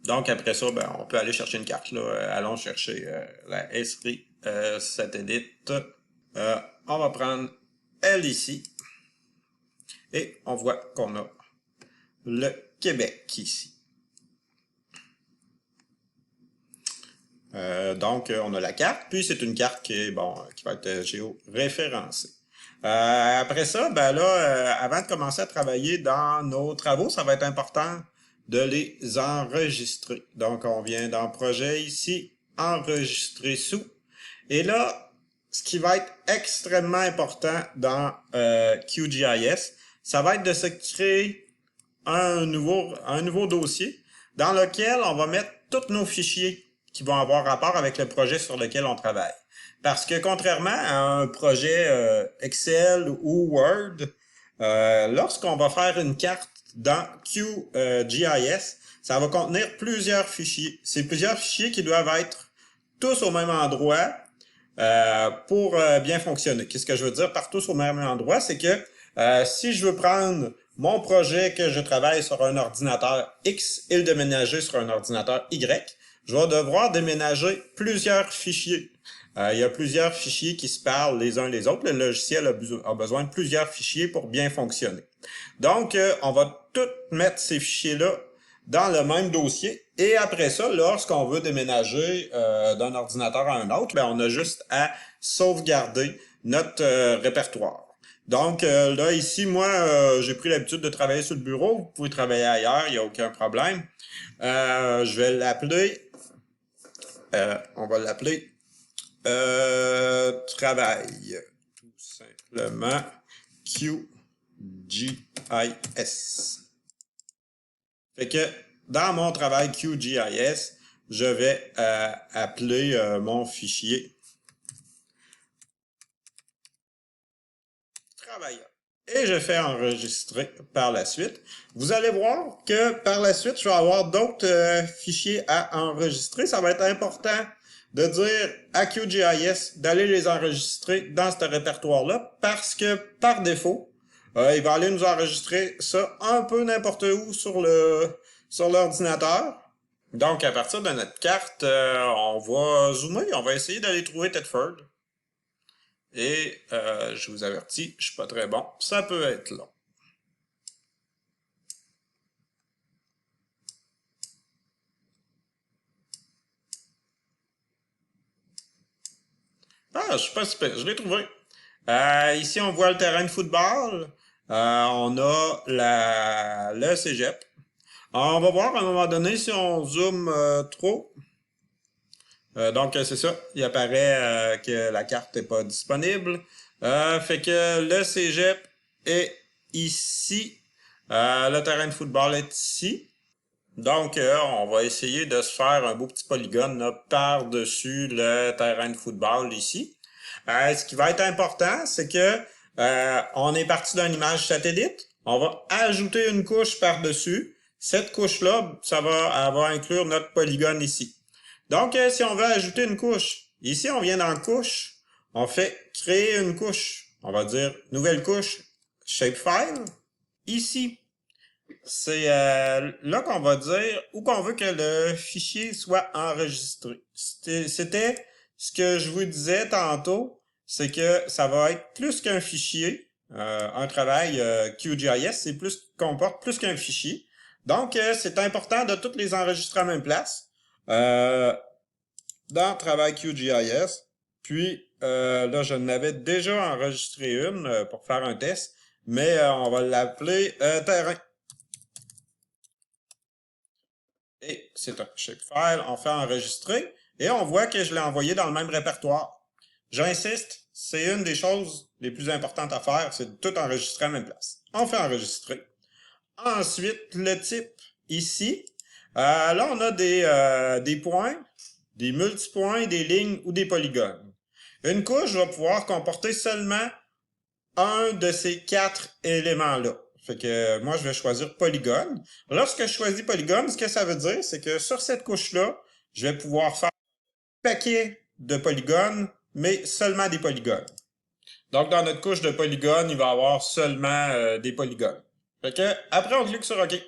Donc, après ça, ben, on peut aller chercher une carte. Là. Allons chercher la Esri satellite. On va prendre elle ici. Et on voit qu'on a le Québec ici. Donc, on a la carte, puis c'est une carte qui est qui va être géoréférencée. Après ça, ben là, avant de commencer à travailler dans nos travaux, ça va être important de les enregistrer. Donc, on vient dans Projet ici, Enregistrer sous. Et là, ce qui va être extrêmement important dans QGIS, ça va être de se créer un nouveau dossier dans lequel on va mettre tous nos fichiers qui vont avoir rapport avec le projet sur lequel on travaille. Parce que contrairement à un projet Excel ou Word, lorsqu'on va faire une carte dans QGIS, ça va contenir plusieurs fichiers. C'est plusieurs fichiers qui doivent être tous au même endroit pour bien fonctionner. Qu'est-ce que je veux dire par tous au même endroit? C'est que si je veux prendre mon projet que je travaille sur un ordinateur X et le déménager sur un ordinateur Y, je vais devoir déménager plusieurs fichiers. Il y a plusieurs fichiers qui se parlent les uns les autres. Le logiciel a besoin de plusieurs fichiers pour bien fonctionner. Donc, on va tout mettre ces fichiers-là dans le même dossier. Et après ça, lorsqu'on veut déménager d'un ordinateur à un autre, ben, on a juste à sauvegarder notre répertoire. Donc là, ici, moi, j'ai pris l'habitude de travailler sur le bureau. Vous pouvez travailler ailleurs, il n'y a aucun problème. Je vais l'appeler, on va l'appeler travail, tout simplement, QGIS. Fait que dans mon travail QGIS, je vais appeler mon fichier travailleur. Et je fais enregistrer par la suite. Vous allez voir que par la suite, je vais avoir d'autres fichiers à enregistrer. Ça va être important de dire à QGIS d'aller les enregistrer dans ce répertoire-là parce que par défaut, il va aller nous enregistrer ça un peu n'importe où sur l'ordinateur. Donc, à partir de notre carte, on va zoomer, on va essayer d'aller trouver Thetford. Et je vous avertis, je suis pas très bon. Ça peut être long. Ah, je suis pas super. Je l'ai trouvé. Ici, on voit le terrain de football. On a le cégep. On va voir à un moment donné si on zoome trop. Donc, c'est ça. Il apparaît que la carte n'est pas disponible. Fait que le cégep est ici. Le terrain de football est ici. Donc, on va essayer de se faire un beau petit polygone là, par-dessus le terrain de football ici. Ce qui va être important, c'est que on est parti d'une image satellite. On va ajouter une couche par-dessus. Cette couche-là, elle va inclure notre polygone ici. Donc, si on veut ajouter une couche, ici, on vient dans couche, on fait créer une couche. On va dire nouvelle couche, shapefile. Ici, c'est là qu'on va dire où qu'on veut que le fichier soit enregistré. C'était ce que je vous disais tantôt, c'est que ça va être plus qu'un fichier. Un travail QGIS, c'est comporte plus qu'un fichier. Donc, c'est important de toutes les enregistrer à la même place. Dans Travail QGIS. Puis, là, je n'avais déjà enregistré une pour faire un test, mais on va l'appeler terrain. Et c'est un shapefile, on fait enregistrer, et on voit que je l'ai envoyé dans le même répertoire. J'insiste, c'est une des choses les plus importantes à faire, c'est de tout enregistrer à la même place. On fait enregistrer. Ensuite, le type ici, là on a des points, des multipoints, des lignes ou des polygones. Une couche va pouvoir comporter seulement un de ces 4 éléments-là. Fait que moi, je vais choisir polygone. Lorsque je choisis polygone, ce que ça veut dire, c'est que sur cette couche-là, je vais pouvoir faire un paquet de polygones, mais seulement des polygones. Donc, dans notre couche de polygones, il va y avoir seulement des polygones. Fait que, après, on clique sur OK.